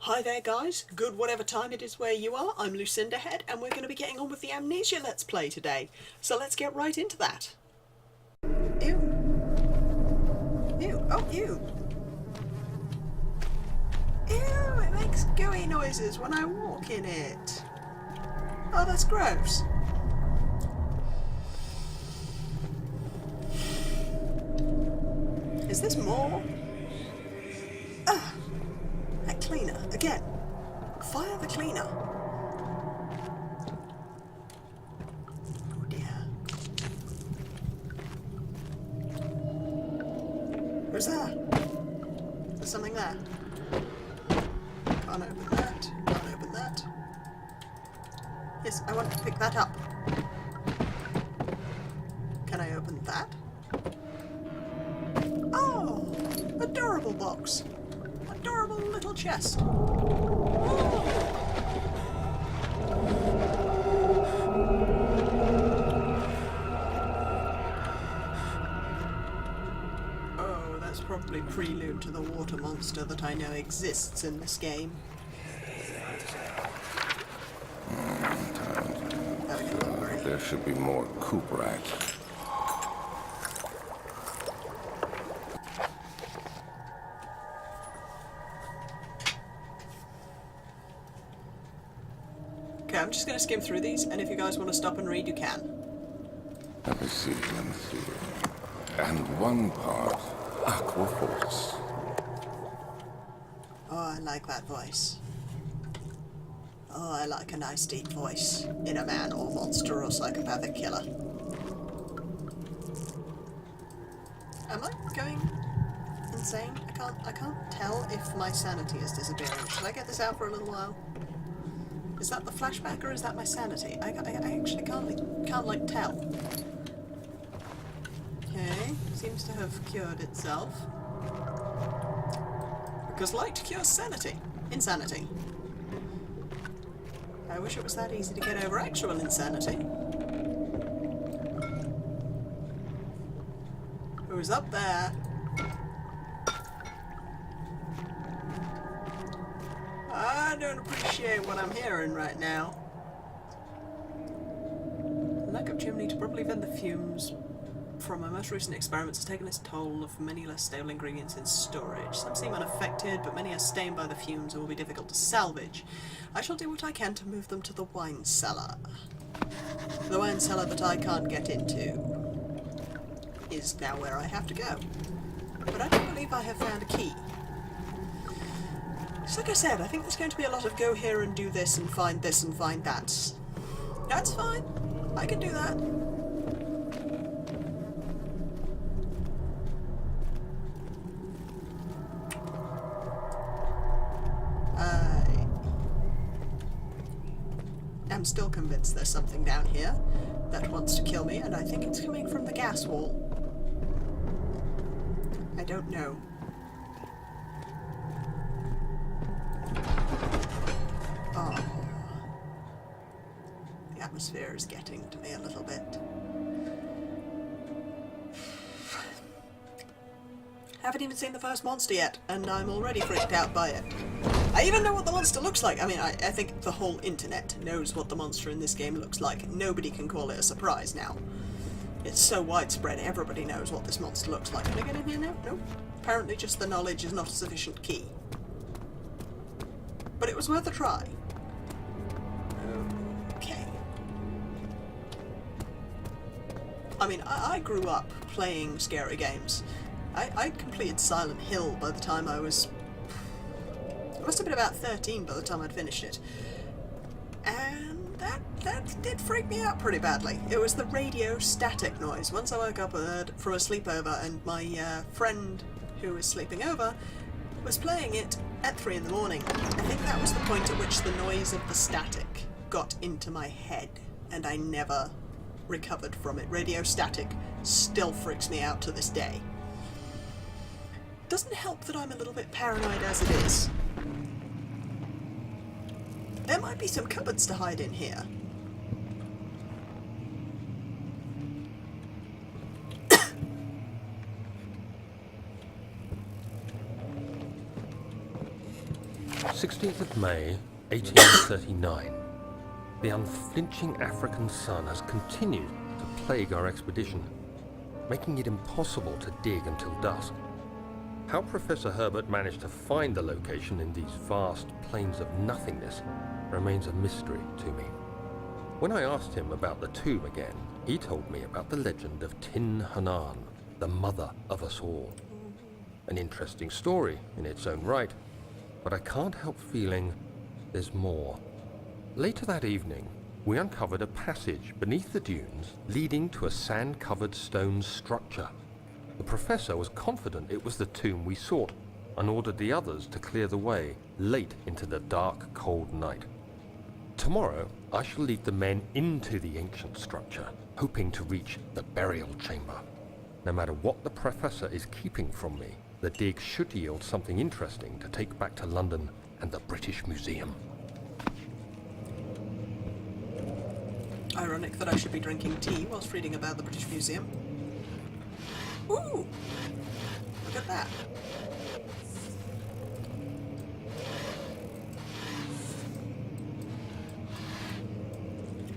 Hi there guys, good whatever time it is where you are, I'm Lucindahead and we're going to be getting on with the Amnesia Let's Play today. So let's get right into that. Ew. Ew. Oh, ew. Ew, it makes gooey noises when I walk in it. Oh, that's gross. Is this more? Ugh. That cleaner, again. Fire the cleaner. Oh dear. Who's there? There's something there. Can't open that. Can't open that. Yes, I want to pick that up. Can I open that? Oh! Adorable box. Adorable little chest. Oh, that's probably prelude to the water monster that I know exists in this game. There should be more coop rats. Okay, I'm just going to skim through these, and if you guys want to stop and read, you can. Let me see. And one part aqua force. Oh, I like that voice. Oh, I like a nice deep voice in a man or monster or psychopathic killer. Am I going insane? I can't tell if my sanity is disappearing. Should I get this out for a little while? Is that the flashback or is that my sanity? I actually can't like tell. Okay, seems to have cured itself. Because light cures sanity. Insanity. I wish it was that easy to get over actual insanity. Who's up there? I don't appreciate what I'm hearing right now. The lack of chimney to properly vent the fumes from my most recent experiments has taken its toll of many less stable ingredients in storage. Some seem unaffected, but many are stained by the fumes and will be difficult to salvage. I shall do what I can to move them to the wine cellar. The wine cellar that I can't get into is now where I have to go. But I don't believe I have found a key. Just like I said, I think there's going to be a lot of go here and do this and find that. That's fine. I can do that. I'm still convinced there's something down here that wants to kill me, and I think it's coming from the gas wall. I don't know. Oh. The atmosphere is getting to me a little bit. Haven't even seen the first monster yet, and I'm already freaked out by it. I even know what the monster looks like. I mean, I think the whole internet knows what the monster in this game looks like. Nobody can call it a surprise now. It's so widespread, everybody knows what this monster looks like. Can I get in here now? Nope. Apparently just the knowledge is not a sufficient key. But it was worth a try. Okay. I mean, I grew up playing scary games. I completed Silent Hill by the time I was... I must have been about 13 by the time I'd finished it. And that did freak me out pretty badly. It was the radio static noise. Once I woke up from a sleepover and my friend who was sleeping over was playing it at 3 in the morning. I think that was the point at which the noise of the static got into my head and I never recovered from it. Radio static still freaks me out to this day. Doesn't help that I'm a little bit paranoid as it is. There might be some cupboards to hide in here. 16th of May, 1839. The unflinching African sun has continued to plague our expedition, making it impossible to dig until dusk. How Professor Herbert managed to find the location in these vast plains of nothingness remains a mystery to me. When I asked him about the tomb again, he told me about the legend of Tin Hanan, the mother of us all. An interesting story in its own right, but I can't help feeling there's more. Later that evening, we uncovered a passage beneath the dunes leading to a sand-covered stone structure. The professor was confident it was the tomb we sought and ordered the others to clear the way late into the dark, cold night. Tomorrow, I shall lead the men into the ancient structure, hoping to reach the burial chamber. No matter what the professor is keeping from me, the dig should yield something interesting to take back to London and the British Museum. Ironic that I should be drinking tea whilst reading about the British Museum. Ooh! Look at that.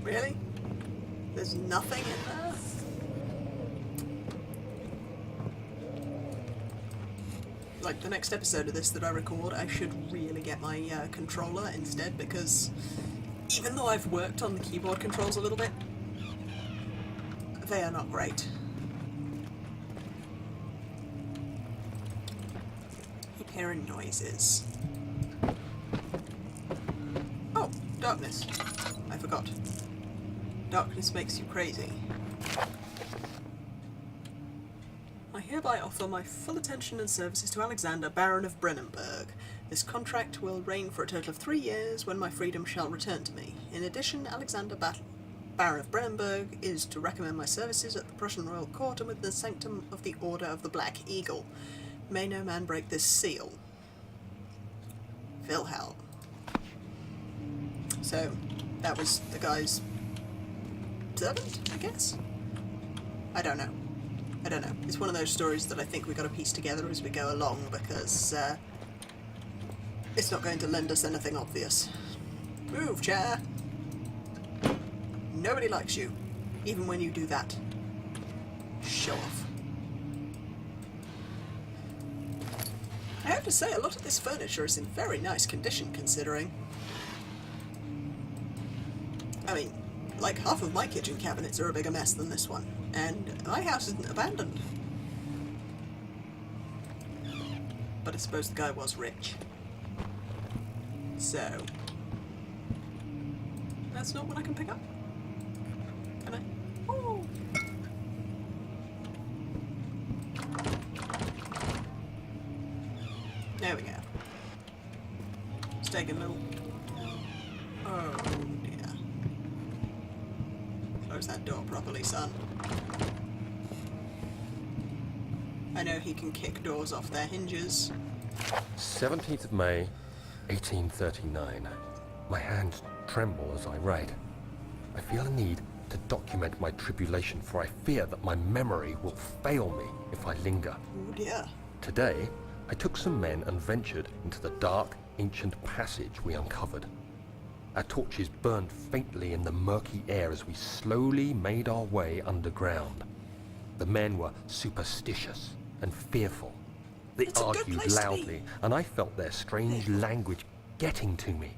Really? There's nothing in there? Like, the next episode of this that I record, I should really get my controller instead, because even though I've worked on the keyboard controls a little bit, they are not great. Keep hearing noises. Oh, darkness. I forgot. Darkness makes you crazy. I hereby offer my full attention and services to Alexander, Baron of Brennenburg. This contract will reign for a total of 3 years, when my freedom shall return to me. In addition, Alexander, Baron of Brennenburg, is to recommend my services at the Prussian Royal Court and with the sanctum of the Order of the Black Eagle. May no man break this seal. Wilhelm. So, that was the guy's servant, I guess? I don't know. It's one of those stories that I think we got to piece together as we go along, because it's not going to lend us anything obvious. Move, chair! Nobody likes you, even when you do that. Show off. I have to say, a lot of this furniture is in very nice condition, considering. I mean, like, half of my kitchen cabinets are a bigger mess than this one, and my house isn't abandoned. But I suppose the guy was rich. So, that's not what I can pick up. Can I? Oh! There we go. Let's take a little... Oh dear. Close that door properly, son. I know he can kick doors off their hinges. 17th of May, 1839. My hands tremble as I write. I feel a need to document my tribulation, for I fear that my memory will fail me if I linger. Oh dear. Today, I took some men and ventured into the dark, ancient passage we uncovered. Our torches burned faintly in the murky air as we slowly made our way underground. The men were superstitious and fearful. They argued loudly, and I felt their strange language getting to me.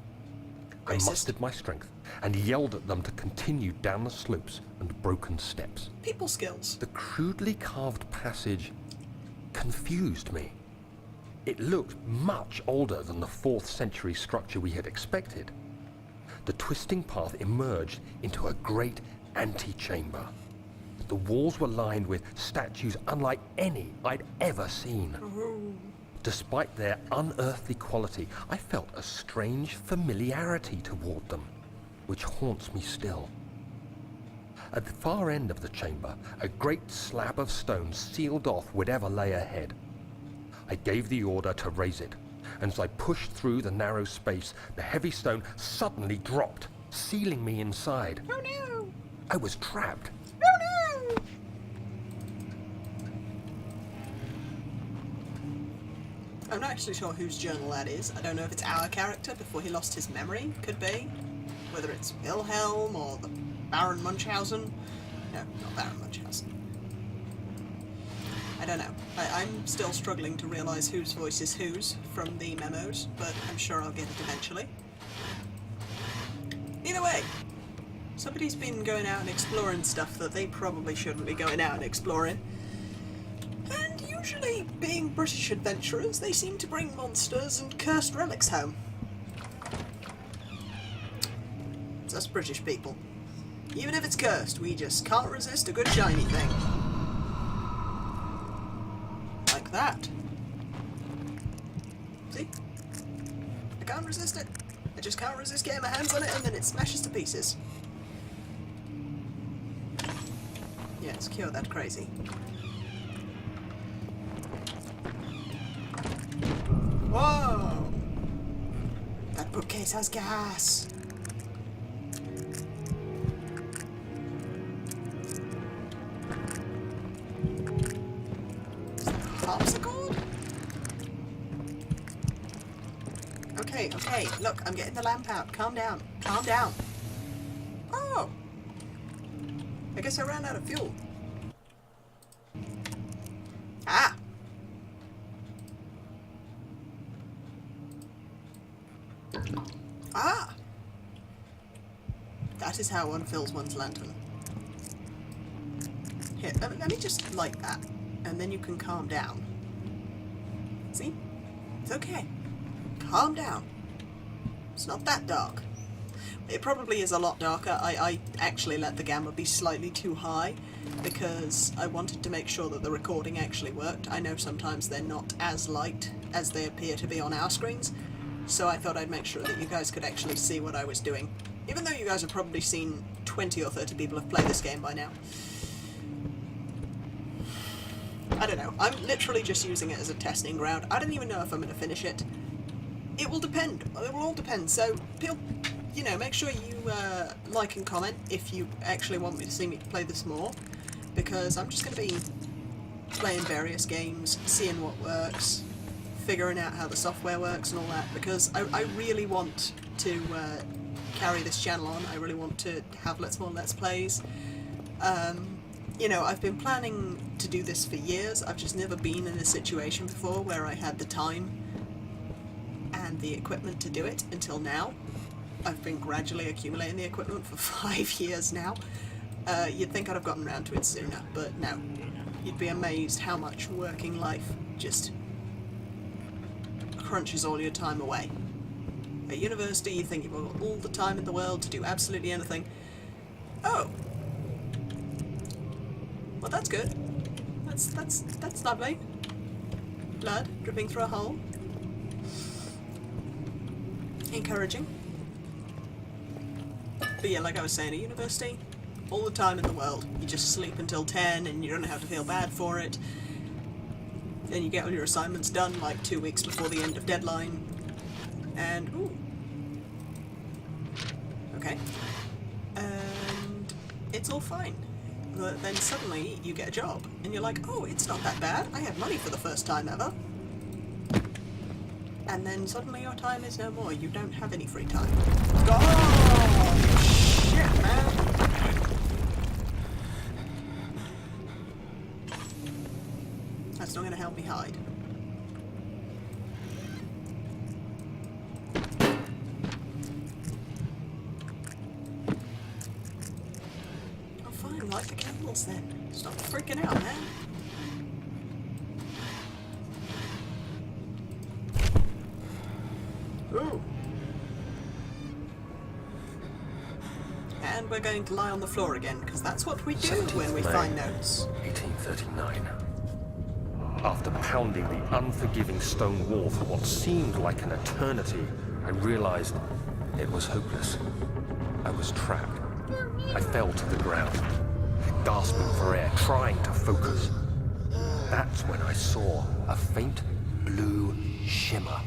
I mustered my strength and yelled at them to continue down the slopes and broken steps. People skills. The crudely carved passage confused me. It looked much older than the 4th century structure we had expected. The twisting path emerged into a great antechamber. The walls were lined with statues unlike any I'd ever seen. Despite their unearthly quality, I felt a strange familiarity toward them, which haunts me still. At the far end of the chamber, a great slab of stone sealed off whatever lay ahead. I gave the order to raise it, and as I pushed through the narrow space, the heavy stone suddenly dropped, sealing me inside. Oh no! I was trapped. Oh no! I'm not actually sure whose journal that is. I don't know if it's our character before he lost his memory. Could be. Whether it's Wilhelm or the Baron Munchausen. No, not Baron Munchausen. I don't know. I'm still struggling to realise whose voice is whose from the memos, but I'm sure I'll get it eventually. Either way, somebody's been going out and exploring stuff that they probably shouldn't be going out and exploring. And usually, being British adventurers, they seem to bring monsters and cursed relics home. It's us British people. Even if it's cursed, we just can't resist a good shiny thing. Like that. See? I can't resist it. I just can't resist getting my hands on it and then it smashes to pieces. Yes, cure that crazy. Whoa! That bookcase has gas! Harpsichord? Okay, look, I'm getting the lamp out. Calm down. Calm down. Oh! I guess I ran out of fuel. Ah! Ah! That is how one fills one's lantern. Here, let me just light that, and then you can calm down. See? It's okay. Calm down. It's not that dark. It probably is a lot darker. I actually let the gamma be slightly too high because I wanted to make sure that the recording actually worked. I know sometimes they're not as light as they appear to be on our screens, so I thought I'd make sure that you guys could actually see what I was doing. Even though you guys have probably seen 20 or 30 people have played this game by now. I don't know. I'm literally just using it as a testing ground. I don't even know if I'm going to finish it. It will depend. It will all depend. So, you know, make sure you like and comment if you actually want me to see me play this more. Because I'm just going to be playing various games, seeing what works, figuring out how the software works and all that. Because I really want to carry this channel on. I really want to have more Let's Plays. You know, I've been planning to do this for years. I've just never been in a situation before where I had the time and the equipment to do it until now. I've been gradually accumulating the equipment for 5 years now. You'd think I'd have gotten around to it sooner, but no. You'd be amazed how much working life just crunches all your time away. At university, you think you've got all the time in the world to do absolutely anything. Oh! Well, that's good. That's lovely. Blood dripping through a hole. Encouraging. But yeah, like I was saying, at university, all the time in the world. You just sleep until 10 and you don't have to feel bad for it. Then you get all your assignments done like 2 weeks before the end of deadline. And, ooh. Okay. And it's all fine. But then suddenly you get a job and you're like, oh, it's not that bad. I have money for the first time ever. And then suddenly your time is no more. You don't have any free time. Oh, shit, man. That's not going to help me hide. Oh, fine. Light the candles then. Stop freaking out, man. Ooh. And we're going to lie on the floor again, because that's what we do when we find notes. 1839. After pounding the unforgiving stone wall for what seemed like an eternity, I realized it was hopeless. I was trapped. I fell to the ground, gasping for air, trying to focus. That's when I saw a faint blue shimmer.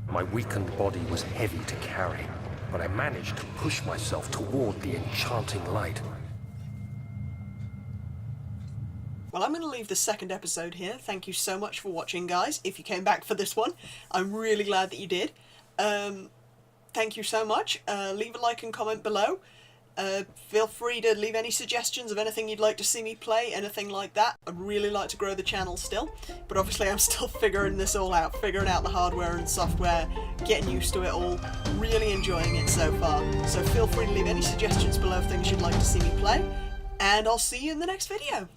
My weakened body was heavy to carry, but I managed to push myself toward the enchanting light. Well, I'm going to leave the second episode here. Thank you so much for watching, guys. If you came back for this one, I'm really glad that you did. Thank you so much. Leave a like and comment below. Feel free to leave any suggestions of anything you'd like to see me play, anything like that. I'd really like to grow the channel still, but obviously I'm still figuring this all out, figuring out the hardware and software, getting used to it all, really enjoying it so far. So feel free to leave any suggestions below of things you'd like to see me play, and I'll see you in the next video.